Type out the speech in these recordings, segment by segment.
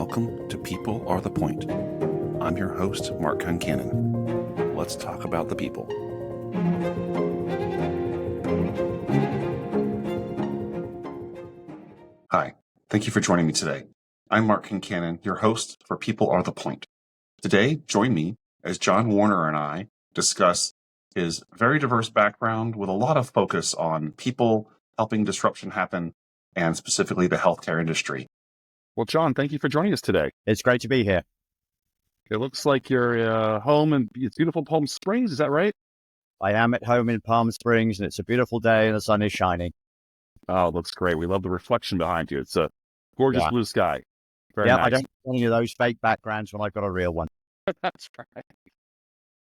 Welcome to People Are the Point. I'm your host, Mark Concannon. Let's talk about the people. Hi, thank you for joining me today. I'm Mark Concannon, your host for People Are the Point. Today, join me as Jon Warner and I discuss his very diverse background with a lot of focus on people helping disruption happen, and specifically the healthcare industry. Well, Jon, thank you for joining us today. It's great to be here. It looks like you're home in beautiful Palm Springs. Is that right? I am at home in Palm Springs, and it's a beautiful day, and the sun is shining. Oh, it looks great. We love the reflection behind you. It's a gorgeous blue sky. Very nice. I don't want any of those fake backgrounds when I've got a real one. That's right.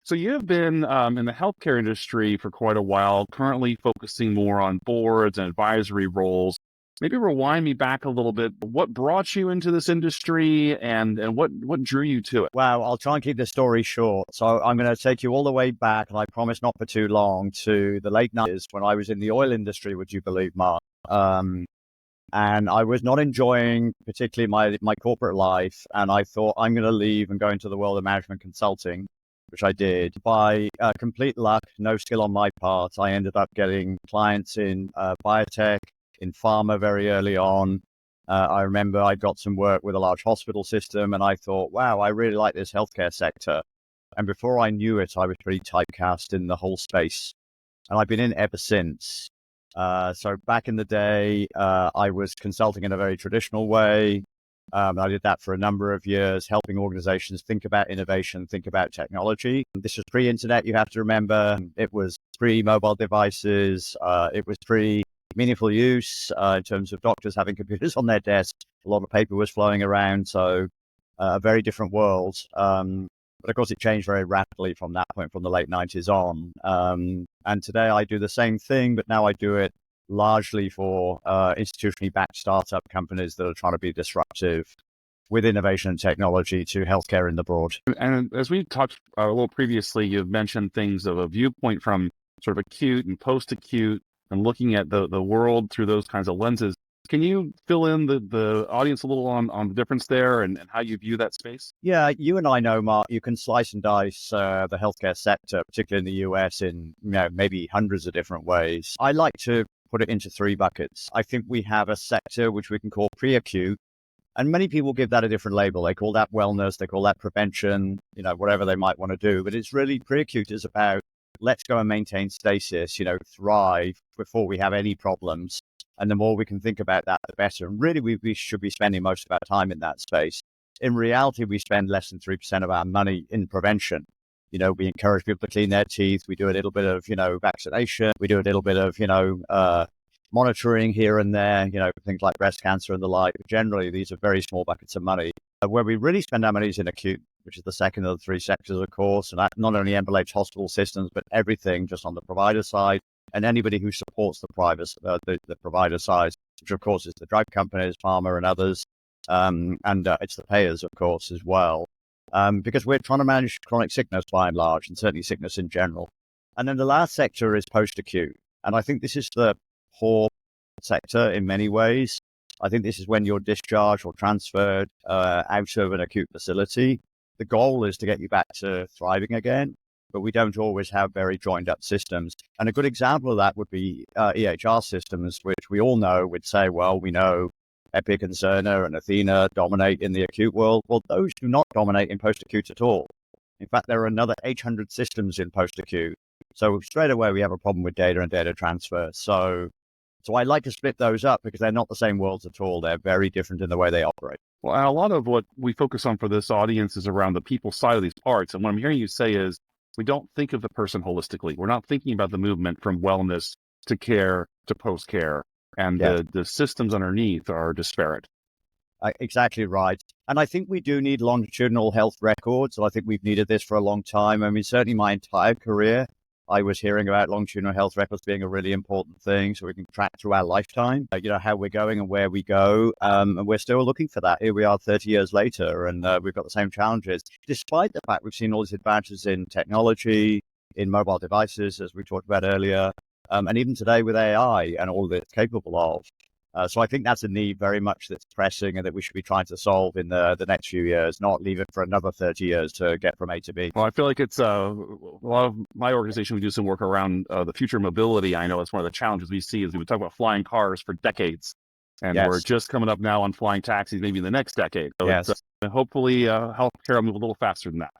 So you've been in the healthcare industry for quite a while, currently focusing more on boards and advisory roles. Maybe rewind me back a little bit. What brought you into this industry and what drew you to it? Well, I'll try and keep the story short. So I'm going to take you all the way back, and I promise not for too long, to the late 90s when I was in the oil industry, would you believe, Mark? And I was not enjoying particularly my corporate life. And I thought, I'm going to leave and go into the world of management consulting, which I did. By complete luck, no skill on my part, I ended up getting clients in biotech, in pharma very early on. I remember I got some work with a large hospital system, and I thought, wow, I really like this healthcare sector. And before I knew it, I was pretty typecast in the whole space. And I've been in ever since. So back in the day, I was consulting in a very traditional way. I did that for a number of years, helping organizations think about innovation, think about technology. This was pre-internet, you have to remember. It was pre-mobile devices. It was pre-meaningful use in terms of doctors having computers on their desk. A lot of paper was flowing around, so a very different world. But of course, it changed very rapidly from that point, from the late 90s on. And today I do the same thing, but now I do it largely for institutionally backed startup companies that are trying to be disruptive with innovation and technology to healthcare in the broad. And as we talked a little previously, you've mentioned things of a viewpoint from sort of acute and post-acute and looking at the world through those kinds of lenses. Can you fill in the audience a little on the difference there and how you view that space? Yeah, you and I know, Mark, you can slice and dice the healthcare sector, particularly in the US, in maybe hundreds of different ways. I like to put it into three buckets. I think we have a sector which we can call pre-acute, and many people give that a different label. They call that wellness, they call that prevention, whatever they might want to do. But it's really pre-acute is about let's go and maintain stasis, thrive before we have any problems. And the more we can think about that, the better. And really, we should be spending most of our time in that space. In reality, we spend less than 3% of our money in prevention. We encourage people to clean their teeth. We do a little bit of, vaccination. We do a little bit of, monitoring here and there, things like breast cancer and the like. But generally, these are very small buckets of money. Where we really spend our money is in acute, which is the second of the three sectors, of course. And that not only envelops hospital systems, but everything just on the provider side and anybody who supports the provider side, which, of course, is the drug companies, pharma and others. And it's the payers, of course, as well. Because we're trying to manage chronic sickness by and large, and certainly sickness in general. And then the last sector is post-acute. And I think this is the poor sector in many ways. I think this is when you're discharged or transferred out of an acute facility. The goal is to get you back to thriving again, but we don't always have very joined up systems. And a good example of that would be EHR systems, which we all know would say, well, we know Epic and Cerner and Athena dominate in the acute world. Well, those do not dominate in post-acute at all. In fact, there are another 800 systems in post-acute. So straight away, we have a problem with data and data transfer. So I like to split those up because they're not the same worlds at all. They're very different in the way they operate. Well, and a lot of what we focus on for this audience is around the people side of these parts. And what I'm hearing you say is we don't think of the person holistically. We're not thinking about the movement from wellness to care to post-care. And the systems underneath are disparate. Exactly right. And I think we do need longitudinal health records. And I think we've needed this for a long time. I mean, certainly my entire career, I was hearing about longitudinal health records being a really important thing so we can track through our lifetime, how we're going and where we go. And we're still looking for that. Here we are 30 years later, and we've got the same challenges, despite the fact we've seen all these advances in technology, in mobile devices, as we talked about earlier, and even today with AI and all that it's capable of. So I think that's a need very much that's pressing and that we should be trying to solve in the next few years, not leave it for another 30 years to get from A to B. Well, I feel like it's a lot of my organization, we do some work around the future mobility. I know it's one of the challenges we see is we talk about flying cars for decades. And we're just coming up now on flying taxis, maybe in the next decade. So it's hopefully healthcare will move a little faster than that.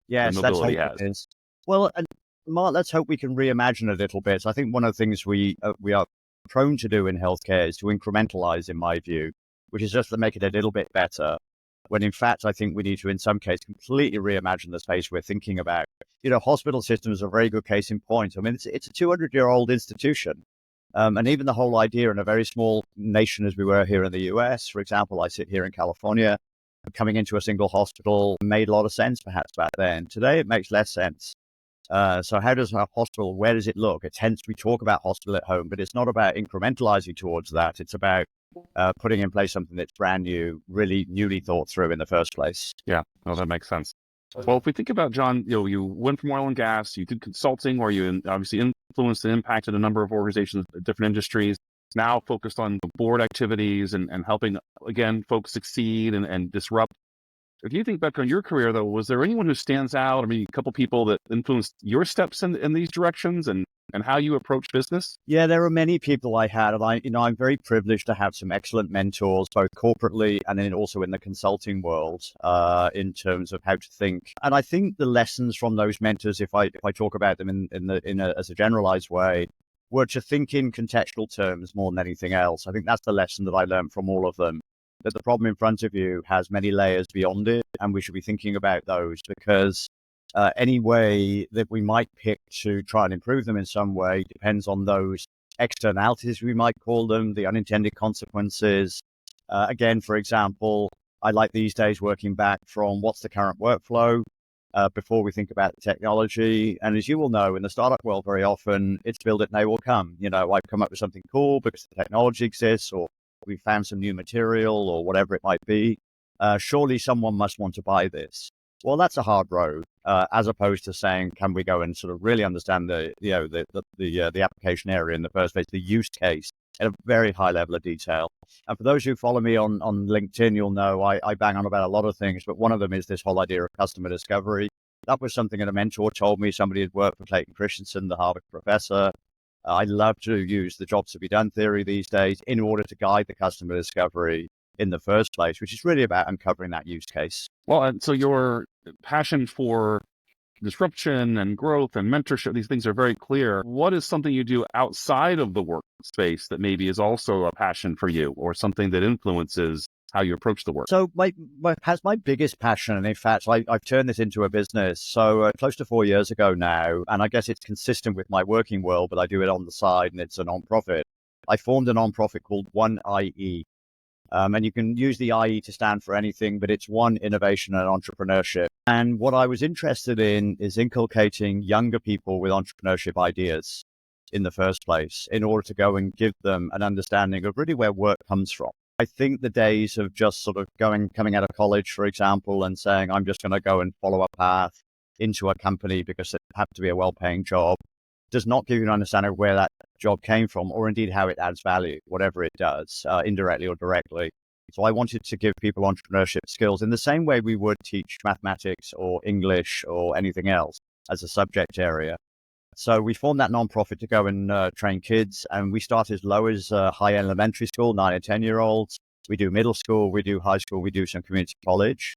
Yes, that's hope it is. Well, and Mark, let's hope we can reimagine a little bit. So I think one of the things we are prone to do in healthcare is to incrementalize, in my view, which is just to make it a little bit better. When in fact, I think we need to, in some case, completely reimagine the space we're thinking about. Hospital systems are a very good case in point. I mean, it's a 200-year-old institution. And even the whole idea in a very small nation as we were here in the US, for example, I sit here in California, coming into a single hospital made a lot of sense perhaps back then. Today, it makes less sense. So how does our hospital, where does it look? It's hence we talk about hospital at home, but it's not about incrementalizing towards that. It's about putting in place something that's brand new, really newly thought through in the first place. Yeah, no, that makes sense. Well, if we think about, John, you went from oil and gas, you did consulting where you obviously influenced and impacted a number of organizations, different industries, now focused on board activities and helping, again, folks succeed and disrupt. If you think back on your career, though, was there anyone who stands out? I mean, a couple people that influenced your steps in these directions and how you approach business? Yeah, there are many people I had, and I'm very privileged to have some excellent mentors, both corporately and then also in the consulting world, in terms of how to think. And I think the lessons from those mentors, if I talk about them as a generalized way, were to think in contextual terms more than anything else. I think that's the lesson that I learned from all of them. That the problem in front of you has many layers beyond it, and we should be thinking about those because any way that we might pick to try and improve them in some way depends on those externalities, we might call them, the unintended consequences. Again, for example, I like these days working back from what's the current workflow before we think about the technology. And as you will know, in the startup world, very often it's build it and they will come. I've come up with something cool because the technology exists, or we found some new material or whatever it might be. Surely someone must want to buy this. Well, that's a hard road, as opposed to saying, can we go and sort of really understand the application area in the first place, the use case at a very high level of detail. And for those who follow me on LinkedIn, you'll know I bang on about a lot of things, but one of them is this whole idea of customer discovery. That was something that a mentor told me. Somebody had worked for Clayton Christensen, the Harvard professor. I love to use the jobs to be done theory these days in order to guide the customer discovery in the first place, which is really about uncovering that use case. Well, and so your passion for disruption and growth and mentorship, these things are very clear. What is something you do outside of the workspace that maybe is also a passion for you or something that influences how you approach the work? So my biggest passion, and in fact, I've turned this into a business. So close to 4 years ago now, and I guess it's consistent with my working world, but I do it on the side and it's a nonprofit. I formed a nonprofit called One IE. And you can use the IE to stand for anything, but it's one innovation and entrepreneurship. And what I was interested in is inculcating younger people with entrepreneurship ideas in the first place in order to go and give them an understanding of really where work comes from. I think the days of just sort of coming out of college, for example, and saying, I'm just going to go and follow a path into a company because it happened to be a well-paying job, does not give you an understanding of where that job came from or indeed how it adds value, whatever it does, indirectly or directly. So I wanted to give people entrepreneurship skills in the same way we would teach mathematics or English or anything else as a subject area. So we formed that nonprofit to go and train kids, and we start as low as high elementary school, 9 and 10-year-olds. We do middle school, we do high school, we do some community college,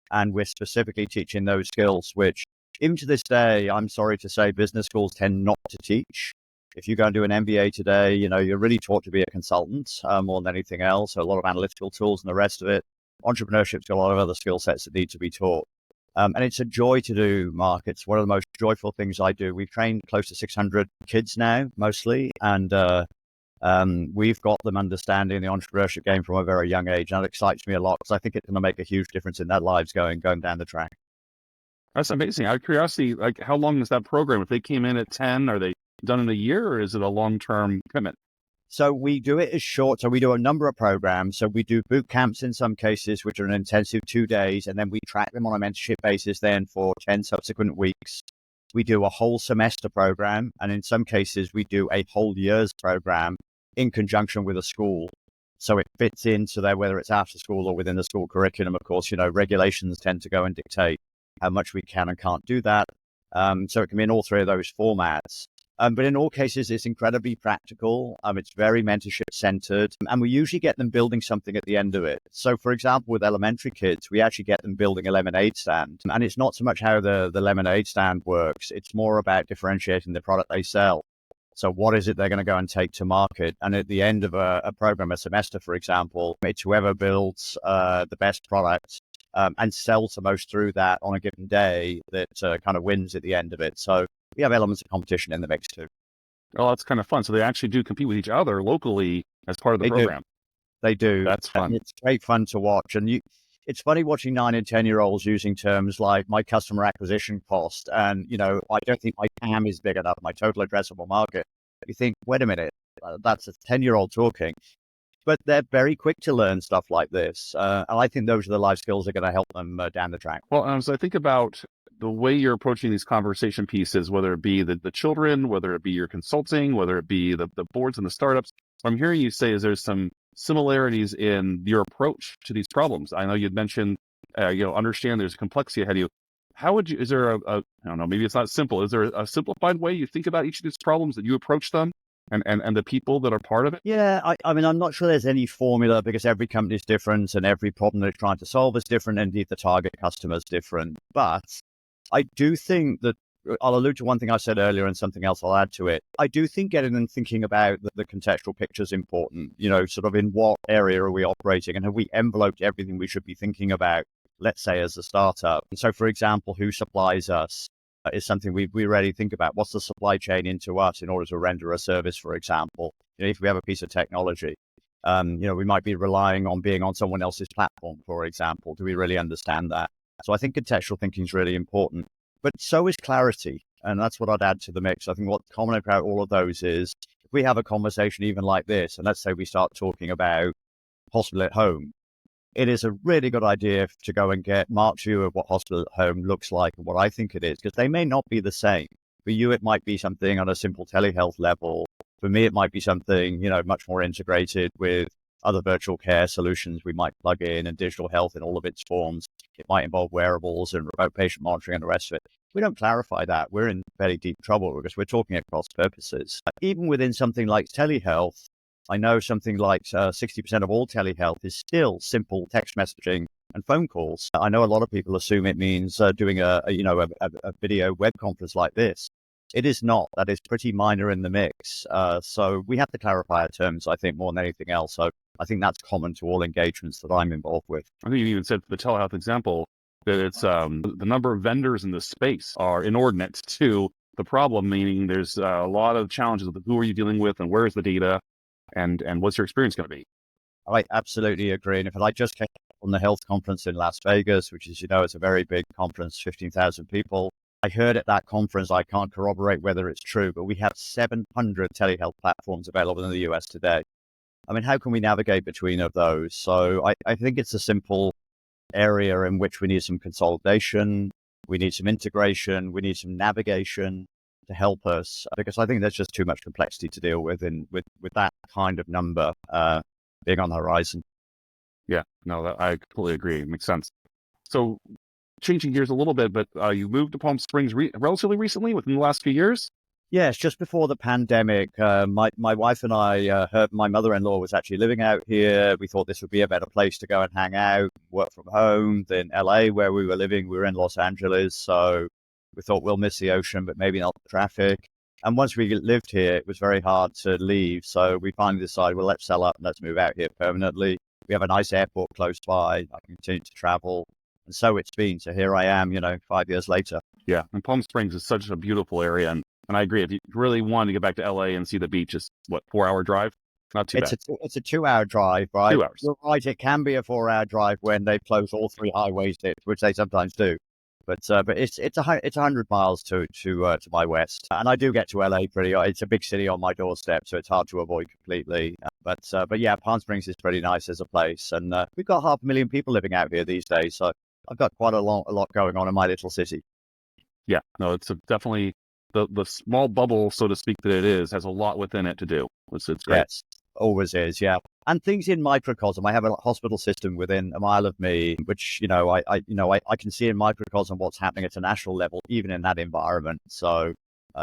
and we're specifically teaching those skills, which even to this day, I'm sorry to say, business schools tend not to teach. If you go and do an MBA today, you're really taught to be a consultant more than anything else. So a lot of analytical tools and the rest of it. Entrepreneurship's got a lot of other skill sets that need to be taught. And it's a joy to do, Mark. It's one of the most joyful things I do. We've trained close to 600 kids now, mostly, and we've got them understanding the entrepreneurship game from a very young age. And that excites me a lot because I think it's going to make a huge difference in their lives going down the track. That's amazing. Out of curiosity, like how long is that program? If they came in at 10, are they done in a year or is it a long-term commitment? So we do it as short. So we do a number of programs. So we do boot camps in some cases, which are an intensive 2 days, and then we track them on a mentorship basis then for 10 subsequent weeks. We do a whole semester program, and in some cases we do a whole year's program in conjunction with a school. So it fits into there, whether it's after school or within the school curriculum. Of course, regulations tend to go and dictate how much we can and can't do that. So it can be in all three of those formats. But in all cases, it's incredibly practical. It's very mentorship centered, and we usually get them building something at the end of it. So, for example, with elementary kids, we actually get them building a lemonade stand. And it's not so much how the lemonade stand works. It's more about differentiating the product they sell. So what is it they're going to go and take to market? And at the end of a program, a semester, for example, it's whoever builds the best product and sells the most through that on a given day that kind of wins at the end of it. So we have elements of competition in the mix too. Oh, that's kind of fun. So they actually do compete with each other locally as part of the program. They do. That's fun. And it's great fun to watch. And it's funny watching 9 and 10-year-olds using terms like my customer acquisition cost. And, I don't think my TAM is big enough, my total addressable market. You think, wait a minute, that's a 10-year-old talking. But they're very quick to learn stuff like this. And I think those are the life skills that are going to help them down the track. Well, so I think about the way you're approaching these conversation pieces, whether it be the children, whether it be your consulting, whether it be the boards and the startups. What I'm hearing you say is there's some similarities in your approach to these problems. I know you'd mentioned, understand there's complexity ahead of you. How would you, is there I don't know, maybe it's not simple. Is there a simplified way you think about each of these problems that you approach them and the people that are part of it? Yeah, I mean, I'm not sure there's any formula because every company is different and every problem they're trying to solve is different. And indeed, the target customer is different. But I do think that I'll allude to one thing I said earlier and something else I'll add to it. I do think getting them thinking about the contextual picture is important, sort of in what area are we operating and have we enveloped everything we should be thinking about, let's say as a startup. And so, for example, who supplies us is something we really think about. What's the supply chain into us in order to render a service, for example? If we have a piece of technology, we might be relying on being on someone else's platform, for example. Do we really understand that? So I think contextual thinking is really important, but so is clarity. And that's what I'd add to the mix. I think what's common about all of those is if we have a conversation even like this, and let's say we start talking about hospital at home, it is a really good idea to go and get Mark's view of what hospital at home looks like and what I think it is, because they may not be the same. For you, it might be something on a simple telehealth level. For me, it might be something, much more integrated with other virtual care solutions we might plug in and digital health in all of its forms. It might involve wearables and remote patient monitoring and the rest of it. We don't clarify that. We're in very deep trouble because we're talking across purposes. Even within something like telehealth, I know something like 60% of all telehealth is still simple text messaging and phone calls. I know a lot of people assume it means doing a video web conference like this. It is not. That is pretty minor in the mix. So we have to clarify our terms, I think, more than anything else. So I think that's common to all engagements that I'm involved with. I think you even said for the telehealth example that it's the number of vendors in the space are inordinate to the problem, meaning there's a lot of challenges with who are you dealing with and where is the data and what's your experience going to be. I absolutely agree. And if I just came from the health conference in Las Vegas, which is, it's a very big conference, 15,000 people. I heard at that conference, I can't corroborate whether it's true, but we have 700 telehealth platforms available in the US today. I mean, how can we navigate between of those? So I think it's a simple area in which we need some consolidation, we need some integration, we need some navigation to help us, because I think there's just too much complexity to deal with with that kind of number being on the horizon. Yeah, no, I completely agree. It makes sense. So changing gears a little bit, but you moved to Palm Springs relatively recently, within the last few years? Yes, just before the pandemic, my wife and I heard my mother-in-law was actually living out here. We thought this would be a better place to go and hang out, work from home than LA, where we were living. We were in Los Angeles, so we thought we'll miss the ocean, but maybe not the traffic. And once we lived here, it was very hard to leave. So we finally decided, well, let's sell up and let's move out here permanently. We have a nice airport close by. I can continue to travel. And so it's been. So here I am, 5 years later. Yeah, and Palm Springs is such a beautiful area. And I agree. If you really want to get back to LA and see the beach, it's 4-hour drive? Not too bad. It's a 2-hour drive, right? 2 hours. You're right. It can be a 4-hour drive when they close all 3 highways, which they sometimes do. But it's 100 miles to my west, and I do get to LA pretty. It's a big city on my doorstep, so it's hard to avoid completely. But yeah, Palm Springs is pretty nice as a place, and we've got 500,000 people living out here these days. So I've got quite a lot going on in my little city. Yeah, no, it's definitely the small bubble, so to speak, that it is has a lot within it to do. It's great. Yes. Always is, yeah. And things in microcosm. I have a hospital system within a mile of me, which I can see in microcosm what's happening at a national level, even in that environment. So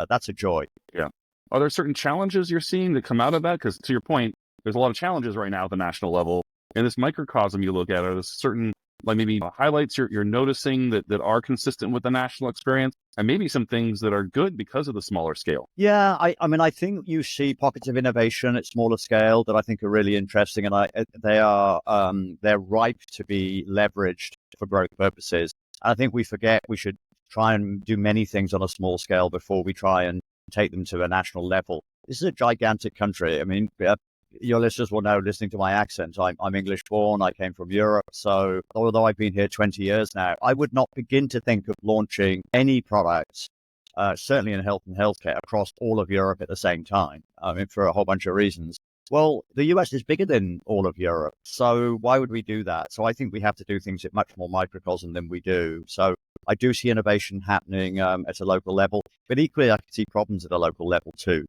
that's a joy. Yeah. Are there certain challenges you're seeing that come out of that? Because to your point, there's a lot of challenges right now at the national level. In this microcosm you look at, are there certain like maybe highlights you're noticing that are consistent with the national experience, and maybe some things that are good because of the smaller scale? Yeah, I mean, I think you see pockets of innovation at smaller scale that I think are really interesting, and they're ripe to be leveraged for growth purposes. I think we forget we should try and do many things on a small scale before we try and take them to a national level. This is a gigantic country. I mean, your listeners will know, listening to my accent, I'm English born. I came from Europe. So although I've been here 20 years now, I would not begin to think of launching any products, certainly in health and healthcare, across all of Europe at the same time. I mean, for a whole bunch of reasons. Well, the US is bigger than all of Europe. So why would we do that? So I think we have to do things at much more microcosm than we do. So I do see innovation happening at a local level, but equally I can see problems at a local level too.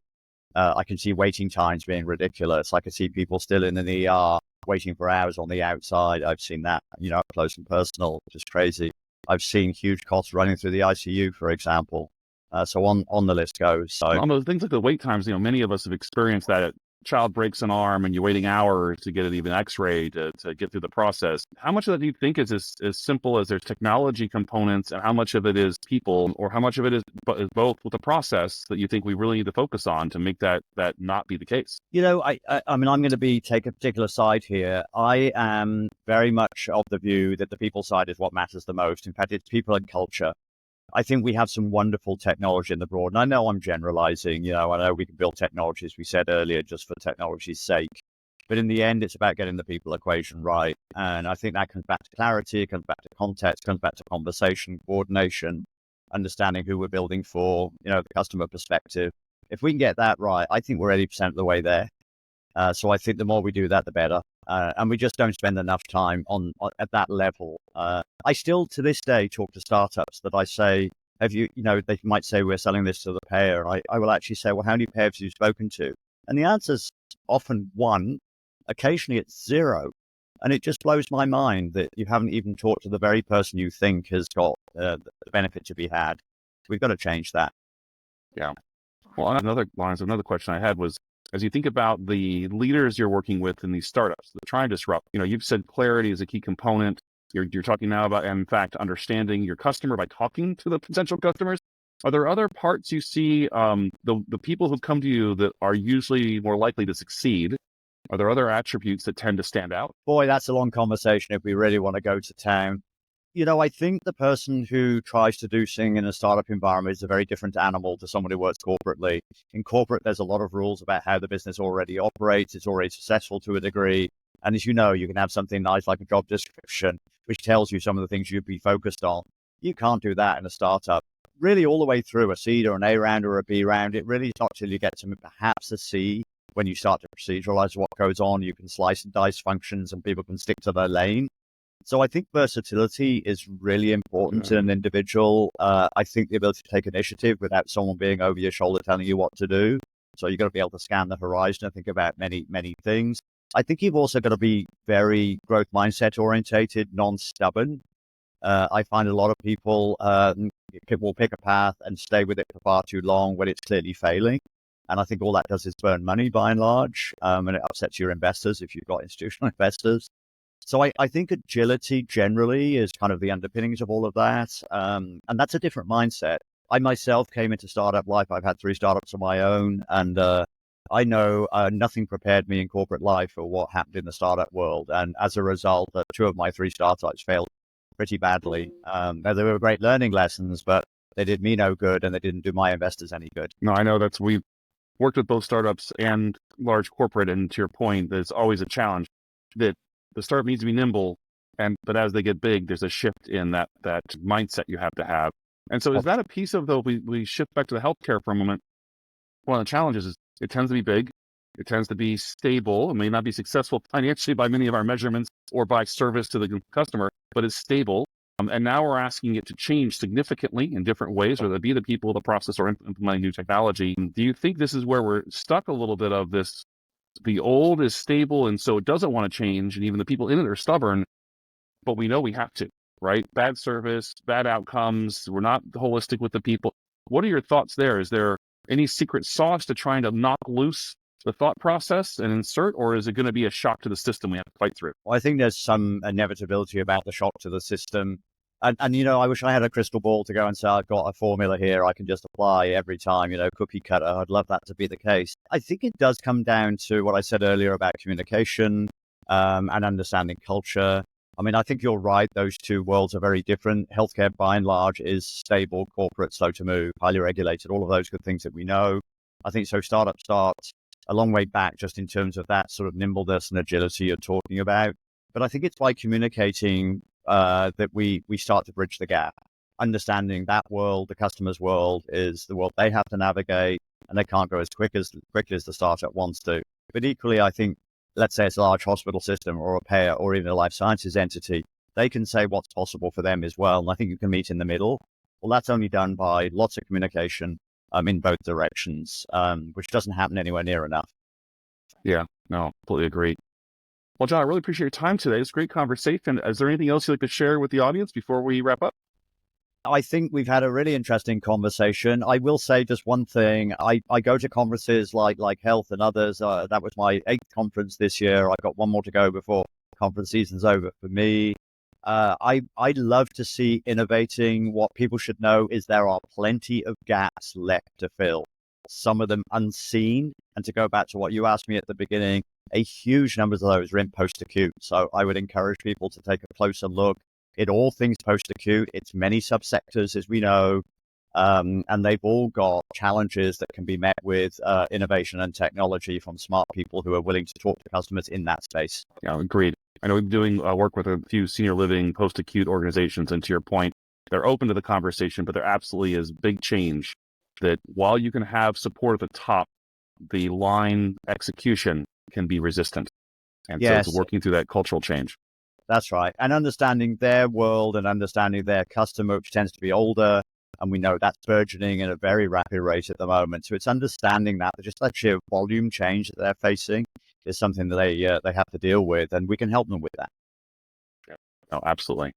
I can see waiting times being ridiculous. I can see people still in an ER waiting for hours on the outside. I've seen that, up close and personal, which is crazy. I've seen huge costs running through the ICU, for example. So on the list goes. So on those things like the wait times, many of us have experienced that. Child breaks an arm and you're waiting hours to get it even x-ray to get through the process. How much of that do you think is as simple as there's technology components, and how much of it is people, or how much of it is both with the process that you think we really need to focus on to make that not be the case? I mean, I'm going to take a particular side here. I am very much of the view that the people side is what matters the most. In fact, it's people and culture. I think we have some wonderful technology in the broad. And I know I'm generalizing, I know we can build technology, as we said earlier, just for technology's sake. But in the end, it's about getting the people equation right. And I think that comes back to clarity, it comes back to context, comes back to conversation, coordination, understanding who we're building for, the customer perspective. If we can get that right, I think we're 80% of the way there. So I think the more we do that, the better. And we just don't spend enough time at that level. I still, to this day, talk to startups that I say, they might say, we're selling this to the payer. I will actually say, well, how many payers have you spoken to? And the answer's often 1. Occasionally it's 0. And it just blows my mind that you haven't even talked to the very person you think has got the benefit to be had. We've got to change that. Yeah. Well, another question I had was, as you think about the leaders you're working with in these startups that try and disrupt, you've said clarity is a key component. You're talking now about, in fact, understanding your customer by talking to the potential customers. Are there other parts you see, the people who come to you that are usually more likely to succeed? Are there other attributes that tend to stand out? Boy, that's a long conversation if we really want to go to town. I think the person who tries to do something in a startup environment is a very different animal to someone who works corporately. In corporate, there's a lot of rules about how the business already operates. It's already successful to a degree. And as you know, you can have something nice like a job description, which tells you some of the things you'd be focused on. You can't do that in a startup. Really, all the way through a seed or an A round or a B round, it really is not till you get to perhaps a C when you start to proceduralize what goes on. You can slice and dice functions and people can stick to their lane. So I think versatility is really important in an individual. I think the ability to take initiative without someone being over your shoulder telling you what to do. So you've got to be able to scan the horizon and think about many, many things. I think you've also got to be very growth mindset orientated, non-stubborn. I find a lot of people will pick a path and stay with it for far too long when it's clearly failing. And I think all that does is burn money by and large. And it upsets your investors if you've got institutional investors. So I think agility generally is kind of the underpinnings of all of that. And that's a different mindset. I myself came into startup life. I've had 3 startups of my own. And I know nothing prepared me in corporate life for what happened in the startup world. And as a result, 2 of my 3 startups failed pretty badly. They were great learning lessons, but they did me no good and they didn't do my investors any good. No, I know we've worked with both startups and large corporate. And to your point, there's always a challenge that the startup needs to be nimble, but as they get big, there's a shift in that mindset you have to have. And so is that a piece of, though, we shift back to the healthcare for a moment, one of the challenges is it tends to be big, it tends to be stable, it may not be successful financially by many of our measurements or by service to the customer, but it's stable. And now we're asking it to change significantly in different ways, whether it be the people, the process, or implementing new technology. Do you think this is where we're stuck a little bit of this the old is stable, and so it doesn't want to change, and even the people in it are stubborn, but we know we have to, right? Bad service, bad outcomes. We're not holistic with the people. What are your thoughts there? Is there any secret sauce to trying to knock loose the thought process and insert, or is it going to be a shock to the system we have to fight through? Well, I think there's some inevitability about the shock to the system. And, I wish I had a crystal ball to go and say, I've got a formula here I can just apply every time, cookie cutter. I'd love that to be the case. I think it does come down to what I said earlier about communication and understanding culture. I mean, I think you're right. Those two worlds are very different. Healthcare, by and large, is stable, corporate, slow to move, highly regulated, all of those good things that we know. I think so startup starts a long way back just in terms of that sort of nimbleness and agility you're talking about. But I think it's by communicating that we start to bridge the gap. Understanding that world, the customer's world, is the world they have to navigate, and they can't go as quickly as the startup wants to. But equally, I think, let's say it's a large hospital system or a payer or even a life sciences entity, they can say what's possible for them as well. And I think you can meet in the middle. Well, that's only done by lots of communication in both directions, which doesn't happen anywhere near enough. Yeah, no, completely agree. Well, Jon, I really appreciate your time today. It's a great conversation. Is there anything else you'd like to share with the audience before we wrap up? I think we've had a really interesting conversation. I will say just one thing. I go to conferences like Health and others. That was my 8th conference this year. I've got one more to go before conference season's over for me. I love to see innovating. What people should know is there are plenty of gaps left to fill, some of them unseen. And to go back to what you asked me at the beginning, a huge number of those are in post-acute. So I would encourage people to take a closer look at all things post-acute. It's many subsectors, as we know, and they've all got challenges that can be met with innovation and technology from smart people who are willing to talk to customers in that space. Yeah, agreed. I know we've been doing work with a few senior living post-acute organizations, and to your point, they're open to the conversation, but there absolutely is big change that while you can have support at the top, the line execution can be resistant. And so it's working through that cultural change. That's right. And understanding their world and understanding their customer, which tends to be older. And we know that's burgeoning at a very rapid rate at the moment. So it's understanding that just that sheer volume change that they're facing is something that they have to deal with. And we can help them with that. Yeah. Oh, absolutely.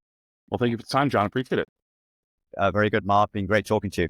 Well, thank you for the time, Jon. Appreciate it. Very good, Mark. Been great talking to you.